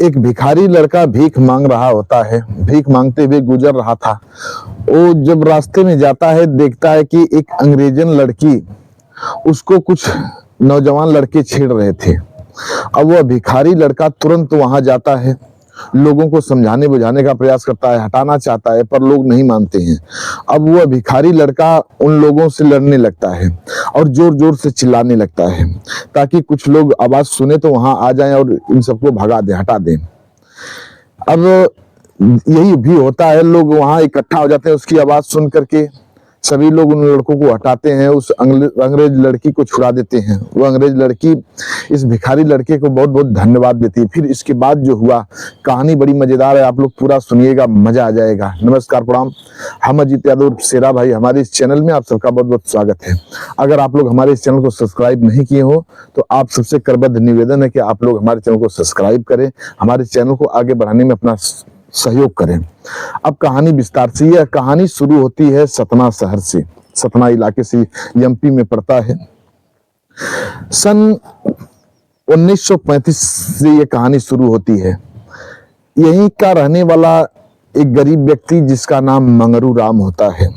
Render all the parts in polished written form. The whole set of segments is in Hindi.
एक भिखारी लड़का भीख मांग रहा होता है, भीख मांगते हुए गुजर रहा था। वो जब रास्ते में जाता है, देखता है कि एक अंग्रेजन लड़की उसको कुछ नौजवान लड़के छेड़ रहे थे। अब वह भिखारी लड़का तुरंत वहां जाता है, लोगों को समझाने बुझाने का प्रयास करता है, हटाना चाहता है, पर लोग नहीं मानते हैं। अब वह भिखारी लड़का उन लोगों से लड़ने लगता है और जोर जोर से चिल्लाने लगता है, ताकि कुछ लोग आवाज सुने तो वहां आ जाएं और इन सबको भगा दे, हटा दें। अब यही भी होता है, लोग वहां इकट्ठा हो जाते हैं। उसकी आवाज सुन करके सभी लोग उन लड़कों को हटाते हैं, उस अंग्रेज लड़की को छुड़ा देते हैं। वो अंग्रेज लड़की इस भिखारी लड़के को बहुत बहुत धन्यवाद देती है। फिर इसके बाद जो हुआ, कहानी बड़ी मजेदार है, आप लोग पूरा सुनिएगा, मजा आ जाएगा। नमस्कार, प्रणाम। हम अजीत यादव शेरा भाई, हमारे इस चैनल में आप सबका बहुत बहुत स्वागत है। अगर आप लोग हमारे इस चैनल को सब्सक्राइब नहीं किए हो तो आप सबसे करबद्ध निवेदन है कि आप लोग हमारे चैनल को सब्सक्राइब करें, हमारे चैनल को आगे बढ़ाने में अपना सहयोग करें। अब कहानी विस्तार से, यह कहानी शुरू होती है सतना शहर से। सतना इलाके से, एमपी में पड़ता है। सन 1935 से यह कहानी शुरू होती है। यहीं का रहने वाला एक गरीब व्यक्ति जिसका नाम मंगरू राम होता है।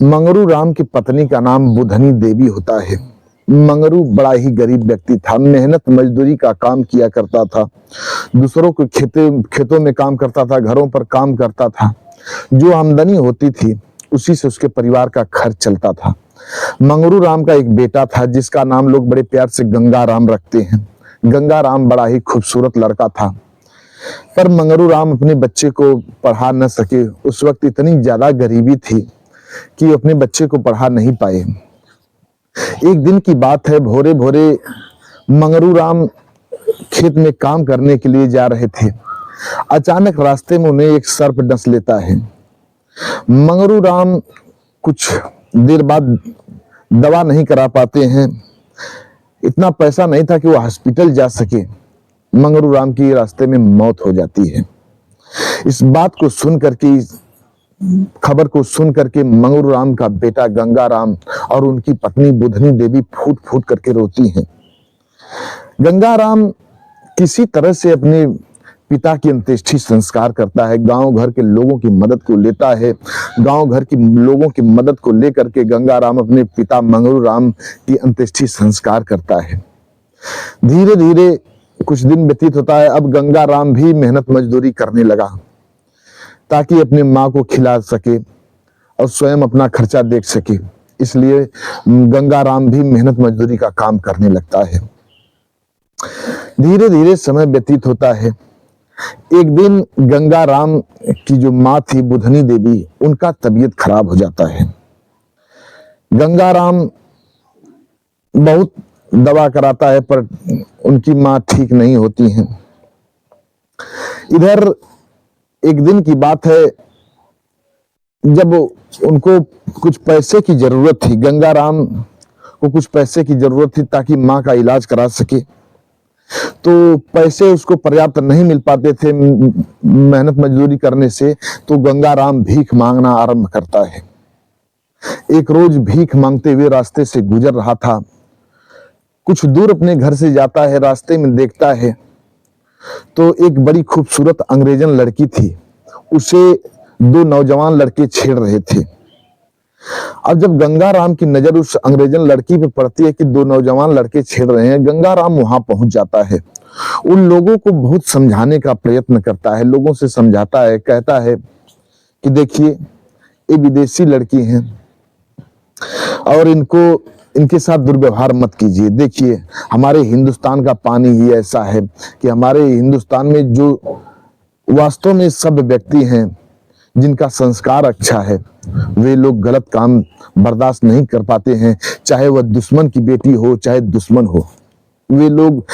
मंगरू राम की पत्नी का नाम बुधनी देवी होता है। मंगरू बड़ा ही गरीब व्यक्ति था, मेहनत मजदूरी का काम किया करता था, दूसरों के खेतों में काम करता था, घरों पर काम करता था। जो आमदनी होती थी उसी से उसके परिवार का खर्च चलता था। मंगरू राम का एक बेटा था जिसका नाम लोग बड़े प्यार से गंगा राम रखते हैं। गंगा राम बड़ा ही खूबसूरत लड़का था, पर मंगरू राम अपने बच्चे को पढ़ा न सके। उस वक्त इतनी ज्यादा गरीबी थी कि अपने बच्चे को पढ़ा नहीं पाए। एक दिन की बात है, भोरे भोरे मंगरू राम खेत में काम करने के लिए जा रहे थे। अचानक रास्ते में उन्हें एक सर्प डस लेता है। मंगरू राम कुछ देर बाद दवा नहीं करा पाते हैं, इतना पैसा नहीं था कि वो हॉस्पिटल जा सके। मंगरू राम की रास्ते में मौत हो जाती है। इस बात को सुन करके, खबर को सुन करके मंगरू राम का बेटा गंगा राम और उनकी पत्नी बुधनी देवी फूट फूट करके रोती हैं। गंगा राम किसी तरह से अपने पिता की अंत्येष्टि संस्कार करता है, गांव घर के लोगों की मदद को लेता है। गांव घर के लोगों की मदद को लेकर के गंगा राम अपने पिता मंगरू राम की अंत्येष्टि संस्कार करता है। धीरे धीरे कुछ दिन व्यतीत होता है। अब गंगा राम भी मेहनत मजदूरी करने लगा ताकि अपने माँ को खिला सके और स्वयं अपना खर्चा देख सके। इसलिए गंगा राम भी मेहनत मजदूरी का काम करने लगता है। धीरे धीरे समय व्यतीत होता है। एक दिन गंगा राम की जो माँ थी बुधनी देवी, उनका तबीयत खराब हो जाता है। गंगा राम बहुत दवा कराता है पर उनकी माँ ठीक नहीं होती हैं। इधर एक दिन की बात है, जब उनको कुछ पैसे की जरूरत थी, गंगा राम को कुछ पैसे की जरूरत थी ताकि माँ का इलाज करा सके, तो पैसे उसको पर्याप्त नहीं मिल पाते थे मेहनत मजदूरी करने से। तो गंगा राम भीख मांगना आरंभ करता है। एक रोज भीख मांगते हुए रास्ते से गुजर रहा था। कुछ दूर अपने घर से जाता है, रास्ते में देखता है तो एक बड़ी खूबसूरत अंग्रेजन लड़की थी, उसे दो नौजवान लड़के छेड़ रहे थे। अब जब गंगा राम की नजर उस अंग्रेजन लड़की पे पड़ती है कि दो नौजवान लड़के छेड़ रहे हैं, गंगा राम वहां पहुंच जाता है। उन लोगों को बहुत समझाने का प्रयत्न करता है, लोगों से समझाता है, कहता है कि देखिए ये विदेशी लड़की हैं और इनके साथ दुर्व्यवहार मत कीजिए। देखिए हमारे हिंदुस्तान का पानी ही ऐसा है कि हमारे हिंदुस्तान में जो वास्तव में सब व्यक्ति हैं जिनका संस्कार अच्छा है, वे लोग गलत काम बर्दाश्त नहीं कर पाते हैं, चाहे वह दुश्मन की बेटी हो चाहे दुश्मन हो। वे लोग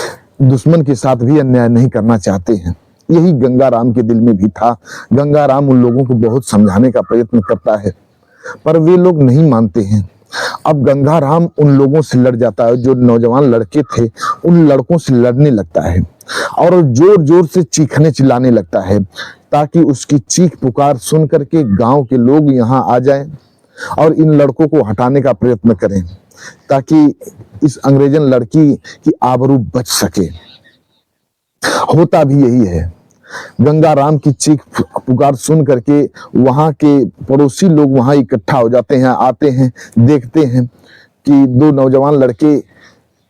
दुश्मन के साथ भी अन्याय नहीं करना चाहते हैं। यही गंगा राम के दिल में भी था। गंगा राम उन लोगों को बहुत समझाने का प्रयत्न करता है पर वे लोग नहीं मानते हैं। अब गंगा राम उन लोगों से लड़ जाता है, जो नौजवान लड़के थे उन लड़कों से लड़ने लगता है और जोर जोर से चीखने चिल्लाने लगता है ताकि उसकी चीख पुकार सुन करके गांव के लोग यहाँ आ जाएं और इन लड़कों को हटाने का प्रयत्न करें ताकि इस अंग्रेजन लड़की की आबरू बच सके। होता भी यही है। गंगाराम की चीख पुकार सुन करके वहां के पड़ोसी लोग वहां इकट्ठा हो जाते हैं, आते हैं, देखते हैं कि दो नौजवान लड़के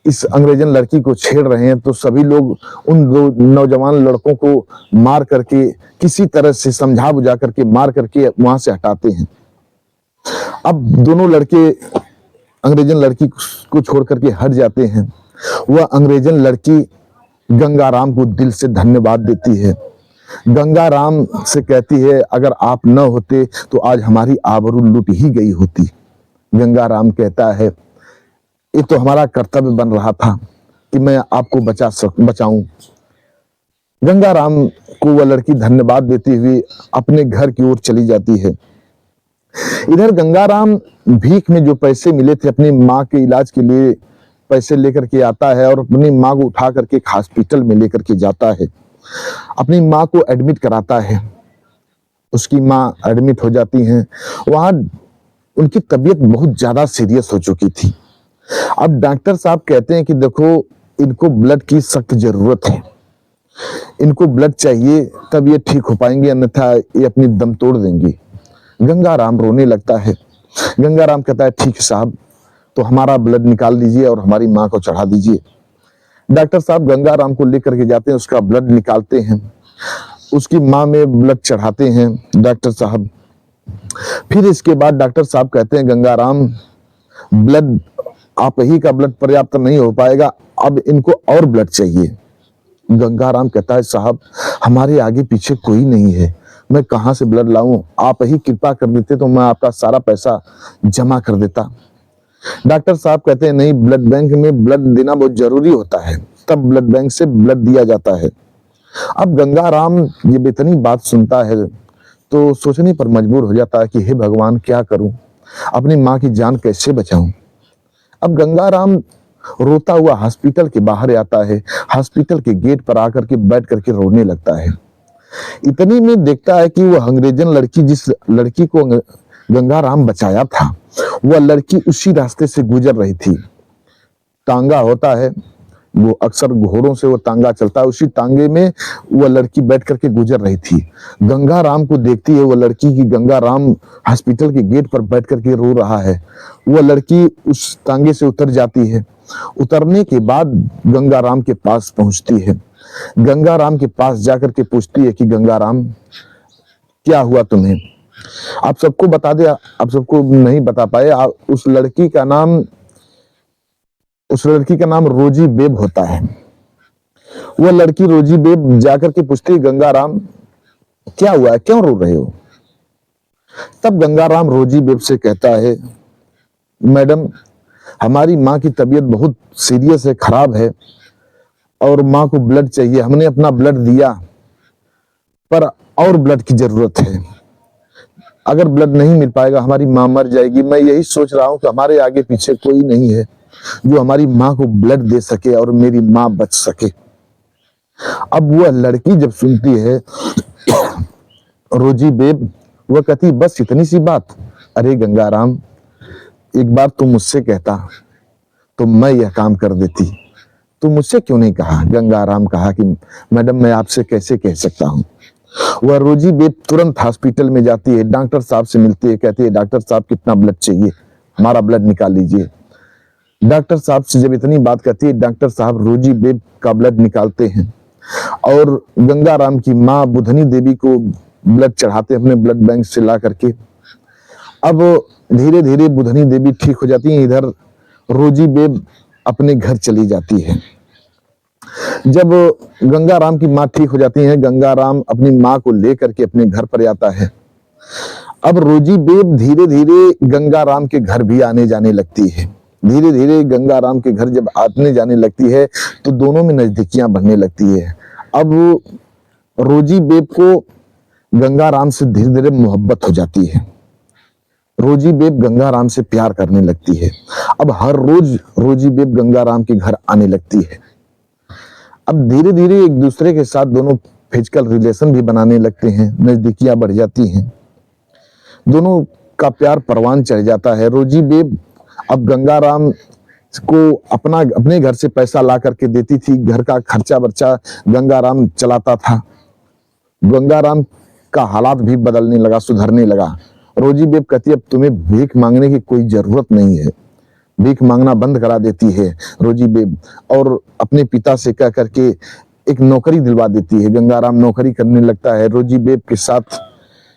इस अंग्रेजन लड़की को छेड़ रहे हैं, तो सभी लोग उन दो नौजवान लड़कों को मार करके, किसी तरह से समझा बुझा करके मार करके वहां से हटाते हैं। अब दोनों लड़के अंग्रेजन लड़की को छोड़ करके हट जाते हैं। वह अंग्रेजन लड़की गंगाराम को दिल से धन्यवाद देती है। गंगाराम से कहती है, अगर आप न होते तो आज हमारी आबरू लुट ही गई होती। गंगाराम कहता है, ये तो हमारा कर्तव्य बन रहा था कि मैं आपको बचाऊं। गंगाराम को वह लड़की धन्यवाद देती हुई अपने घर की ओर चली जाती है। इधर गंगाराम भीख में जो पैसे मिले थे अपनी माँ के इलाज के लिए पैसे लेकर के आता है और अपनी माँ को उठा करके हॉस्पिटल में लेकर के जाता है। अपनी माँ को एडमिट कराता है। उसकी माँ एडमिट हो जाती हैं। वहां उनकी तबीयत बहुत ज्यादा सीरियस हो चुकी थी। अब डॉक्टर साहब कहते हैं कि देखो, इनको ब्लड की सख्त जरूरत है, इनको ब्लड चाहिए, तब ये ठीक हो पाएंगे, अन्यथा ये अपनी दम तोड़ देंगी। गंगाराम रोने लगता है। गंगाराम कहता है, ठीक है साहब, तो हमारा ब्लड निकाल दीजिए और हमारी माँ को चढ़ा दीजिए। डॉक्टर साहब गंगाराम को लेकर के जाते हैं, उसका ब्लड निकालते हैं, उसकी माँ में ब्लड चढ़ाते हैं डॉक्टर साहब। फिर इसके बाद डॉक्टर साहब कहते हैं, गंगाराम, ब्लड आप ही का ब्लड पर्याप्त नहीं हो पाएगा, अब इनको और ब्लड चाहिए। गंगाराम कहता है, साहब हमारे आगे पीछे कोई नहीं है, मैं कहां से ब्लड लाऊं, आप ही कृपा कर देते तो मैं आपका सारा पैसा जमा कर देता। डॉक्टर साहब कहते हैं, नहीं, ब्लड बैंक में ब्लड देना बहुत जरूरी होता है, तब ब्लड बैंक से ब्लड दिया जाता है। अब गंगाराम ये बेतनी बात सुनता है तो सोचने पर मजबूर हो जाता है कि हे भगवान, क्या करूं, अपनी माँ की जान कैसे बचाऊं। अब गंगाराम रोता हुआ हॉस्पिटल के बाहर आता है। हॉस्पिटल के गेट पर आकर के बैठ करके रोने लगता है। इतनी में देखता है कि वह अंग्रेजन लड़की, जिस लड़की को गंगाराम बचाया था, वह लड़की उसी रास्ते से गुजर रही थी। तांगा होता है, वो अक्सर घोड़ों से वो तांगा चलता है, उसी तांगे में वह लड़की बैठ करके गुजर रही थी। गंगाराम को देखती है वह लड़की की गंगाराम हॉस्पिटल के गेट पर बैठ करके रो रहा है। वह लड़की उस तांगे से उतर जाती है। उतरने के बाद गंगाराम के पास पहुंचती है। गंगाराम के पास जाकर के पूछती है कि गंगाराम, क्या हुआ तुम्हें? आप सबको बता दे, आप सबको नहीं बता पाए, उस लड़की का नाम रोजी बेब होता है। वह लड़की रोजी बेब जाकर के पूछती है, गंगाराम क्या हुआ है, क्यों रो रहे हो? तब गंगाराम रोजी बेब से कहता है, मैडम, हमारी माँ की तबीयत बहुत सीरियस है, खराब है, और माँ को ब्लड चाहिए। हमने अपना ब्लड दिया, पर और ब्लड की जरूरत है। अगर ब्लड नहीं मिल पाएगा हमारी माँ मर जाएगी। मैं यही सोच रहा हूँ कि हमारे आगे पीछे कोई नहीं है जो हमारी माँ को ब्लड दे सके और मेरी माँ बच सके। अब वह लड़की जब सुनती है रोजी बेब, वह कहती, बस इतनी सी बात? अरे गंगाराम, एक बार तुम मुझसे कहता तो मैं यह काम कर देती, तुम मुझसे क्यों नहीं कहा? गंगाराम कहा कि मैडम, मैं आपसे कैसे कह सकता हूँ। वह रोजी बेब तुरंत हॉस्पिटल में जाती है, डॉक्टर साहब से मिलती है, कहती है, डॉक्टर साहब कितना ब्लड चाहिए, हमारा ब्लड निकाल लीजिए। डॉक्टर साहब से जब इतनी बात कहती है, डॉक्टर साहब रोजी बेब का ब्लड निकालते हैं और गंगाराम की माँ बुधनी देवी को ब्लड चढ़ाते हैं अपने ब्लड बैंक से ला करके। अब धीरे धीरे बुधनी देवी ठीक हो जाती है। इधर रोजी बेब अपने घर चली जाती है। जब गंगाराम की माँ ठीक हो जाती है, गंगाराम अपनी माँ को लेकर के अपने घर पर आता है। अब रोजी बेब धीरे धीरे गंगाराम के घर भी आने जाने लगती है। धीरे धीरे गंगाराम के घर जब आने जाने लगती है तो दोनों में नजदीकियां बढ़ने लगती है। अब रोजी बेब को गंगाराम से धीरे धीरे मोहब्बत हो जाती है। रोजी बेब गंगाराम से प्यार करने लगती है। अब हर रोज रोजी बेब गंगाराम के घर आने लगती है। अब धीरे धीरे एक दूसरे के साथ दोनों फिजिकल रिलेशन भी बनाने लगते हैं, नजदीकियां बढ़ जाती हैं, दोनों का प्यार परवान चढ़ जाता है। रोजी बेब अब गंगाराम को अपने घर से पैसा ला करके देती थी, घर का खर्चा बर्चा गंगाराम चलाता था। गंगाराम का हालात भी बदलने लगा, सुधरने लगा। रोजी बेब कहती है अब तुम्हें भीख मांगने की कोई जरूरत नहीं है, भीख मांगना बंद करा देती है रोजी बेब, और अपने पिता से कह करके एक नौकरी दिलवा देती है। गंगाराम नौकरी करने लगता है। रोजी बेब के साथ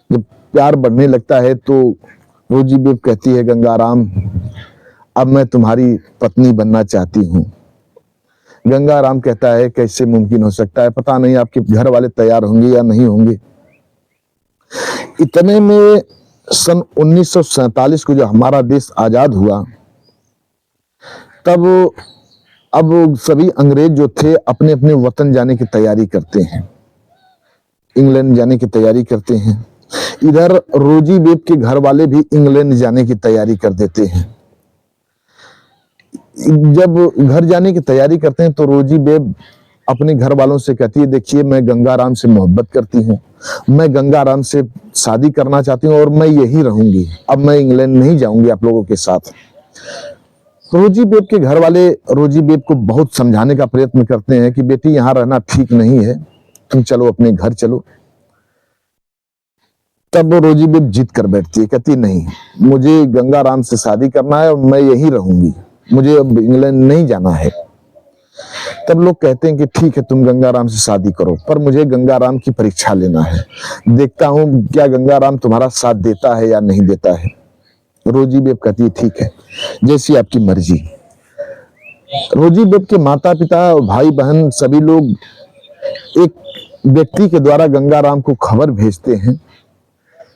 जब प्यार बढ़ने लगता है तो रोजी बेब कहती है गंगाराम अब मैं तुम्हारी पत्नी बनना चाहती हूँ। गंगाराम कहता है कैसे मुमकिन हो सकता है, पता नहीं आपके घर वाले तैयार होंगे या नहीं होंगे। इतने में सन 1947 को जो हमारा देश आजाद हुआ, तब अब सभी अंग्रेज जो थे अपने अपने वतन जाने की तैयारी करते हैं, इंग्लैंड जाने की तैयारी करते हैं। इधर रोजी बेब के घर वाले भी इंग्लैंड जाने की तैयारी कर देते हैं। जब घर जाने की तैयारी करते हैं तो रोजी बेब अपने घर वालों से कहती है देखिए मैं गंगाराम से मोहब्बत करती हूँ, मैं गंगाराम से शादी करना चाहती हूँ और मैं यही रहूंगी, अब मैं इंग्लैंड नहीं जाऊंगी आप लोगों के साथ। रोजी बेब के घर वाले रोजी बेब को बहुत समझाने का प्रयत्न करते हैं कि बेटी यहाँ रहना ठीक नहीं है, तुम चलो अपने घर चलो। तब रोजी बेब जिद कर बैठती है, कहती नहीं मुझे गंगाराम से शादी करना है और मैं यही रहूंगी, मुझे अब इंग्लैंड नहीं जाना है। तब लोग कहते हैं कि ठीक है तुम गंगाराम से शादी करो, पर मुझे गंगाराम की परीक्षा लेना है, देखता हूं क्या गंगाराम तुम्हारा साथ देता है या नहीं देता है। रोजी बेब कहती है ठीक है जैसी आपकी मर्जी। रोजी बेब के माता पिता भाई बहन सभी लोग एक व्यक्ति के द्वारा गंगाराम को खबर भेजते हैं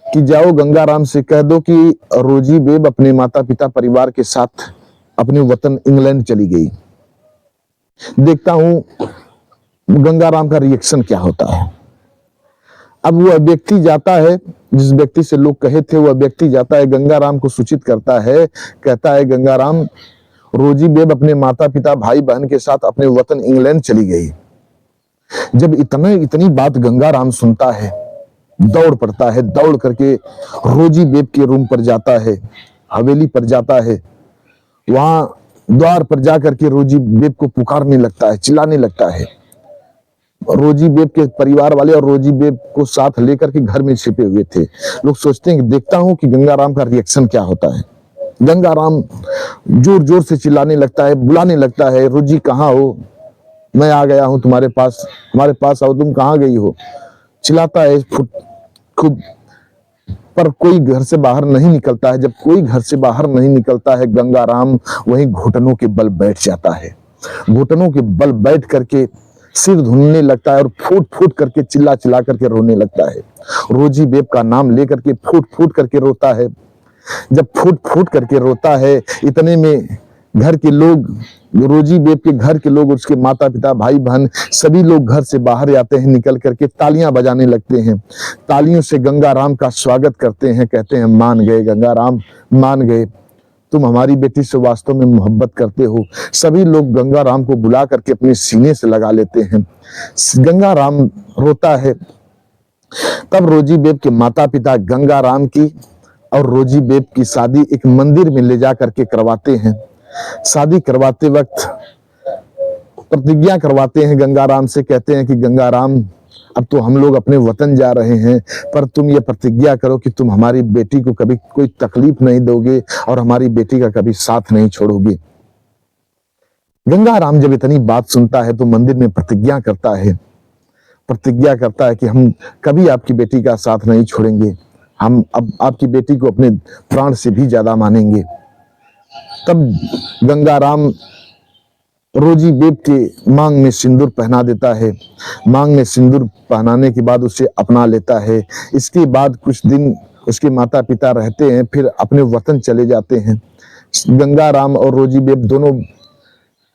कि जाओ गंगाराम से कह दो कि रोजी बेब अपने माता पिता परिवार के साथ अपने वतन इंग्लैंड चली गई, देखता हूं गंगाराम का रिएक्शन क्या होता है। अब वह व्यक्ति जाता है, जिस व्यक्ति से लोग कहे थे वह व्यक्ति जाता है, गंगाराम को सूचित करता है, कहता है गंगाराम रोजी बेब अपने माता पिता भाई बहन के साथ अपने वतन इंग्लैंड चली गई। जब इतनी बात गंगाराम सुनता है, दौड़ पड़ता है, दौड़ करके रोजी बेब के रूम पर जाता है, हवेली पर जाता है, वहां द्वार पर जाकर के रोजी बेब को पुकारने लगता है, चिल्लाने लगता है। रोजी बेब के परिवार वाले और रोजी बेब को साथ लेकर के घर में छिपे हुए थे। लोग सोचते हैं कि देखता हूं कि गंगाराम का रिएक्शन क्या होता है। गंगाराम जोर जोर से चिल्लाने लगता है, बुलाने लगता है, रोजी कहाँ हो, मैं आ गया हूं तुम्हारे पास, हमारे पास आओ, तुम कहाँ गई हो, चिल्लाता है खूब, पर कोई घर से बाहर नहीं निकलता है। जब कोई घर से बाहर नहीं निकलता है, गंगाराम वहीं घुटनों के बल बैठ जाता है, घुटनों के बल बैठ करके सिर धुनने लगता है और फूट फूट करके चिल्ला चिल्ला करके रोने लगता है। रोजी बेब का नाम लेकर के फूट फूट करके रोता है। जब फूट फूट करके रोता है, इतने में घर के लोग, रोजी बेब के घर के लोग, उसके माता पिता भाई बहन सभी लोग घर से बाहर आते हैं, निकल करके तालियां बजाने लगते हैं, तालियों से गंगाराम का स्वागत करते हैं, कहते हैं मान गए गंगाराम, मान गए, तुम हमारी बेटी से वास्तव में मोहब्बत करते हो। सभी लोग गंगाराम को बुला करके अपने सीने से लगा लेते हैं। गंगाराम रोता है। तब रोजी बेब के माता पिता गंगाराम की और रोजी बेब की शादी एक मंदिर में ले जा करके करवाते हैं। शादी करवाते वक्त प्रतिज्ञा करवाते हैं गंगाराम से, कहते हैं कि गंगाराम अब तो हम लोग अपने वतन जा रहे हैं, पर तुम ये प्रतिज्ञा करो कि तुम हमारी बेटी को कभी कोई तकलीफ नहीं दोगे और हमारी बेटी का कभी साथ नहीं छोड़ोगे। गंगाराम जब इतनी बात सुनता है तो मंदिर में प्रतिज्ञा करता है कि हम कभी आपकी बेटी का साथ नहीं छोड़ेंगे, हम अब आपकी बेटी को अपने प्राण से भी ज्यादा मानेंगे। तब गंगाराम रोजी बेब के मांग में सिंदूर पहना देता है। मांग में सिंदूर पहनाने के बाद उसे अपना लेता है। इसके बाद कुछ दिन उसके माता पिता रहते हैं, फिर अपने वतन चले जाते हैं। गंगाराम और रोजी बेब दोनों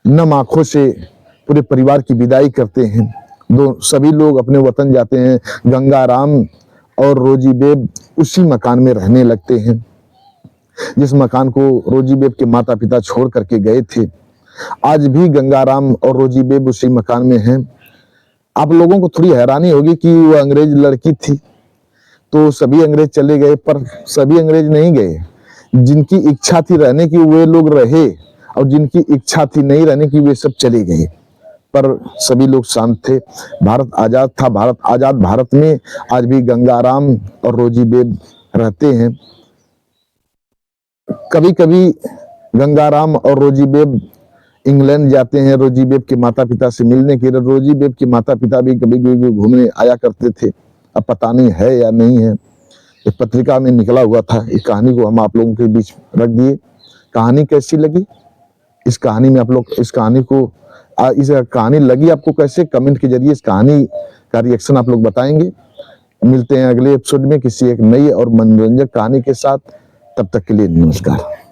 नम आंखों से पूरे परिवार की विदाई करते हैं। सभी लोग अपने वतन जाते हैं। गंगाराम और रोजी बेब उसी मकान में रहने लगते हैं जिस मकान को रोजी बेब के माता पिता छोड़ करके गए थे। आज भी गंगाराम और रोजी बेब उसी मकान में हैं। आप लोगों को थोड़ी हैरानी होगी कि वो अंग्रेज लड़की थी तो सभी अंग्रेज चले गए, पर सभी अंग्रेज नहीं गए। जिनकी इच्छा थी रहने की वे लोग रहे और जिनकी इच्छा थी नहीं रहने की वे सब चले गए, पर सभी लोग शांत थे। भारत आजाद था। आजाद भारत में आज भी गंगाराम और रोजी बेब रहते हैं। कभी कभी गंगाराम और रोजी बेब इंग्लैंड जाते हैं रोजी बेब के माता पिता से मिलने के लिए। रोजी बेब के माता पिता भी कभी कभी घूमने आया करते थे। अब पता नहीं है या नहीं है, एक पत्रिका में निकला हुआ था। इस कहानी को हम आप लोगों के बीच रख दिए। कहानी कैसी लगी, इस कहानी में आप लोग इस कहानी लगी आपको कैसे, कमेंट के जरिए इस कहानी का रिएक्शन आप लोग बताएंगे। मिलते हैं अगले एपिसोड में किसी एक नई और मनोरंजक कहानी के साथ। तब तक के लिए नमस्कार।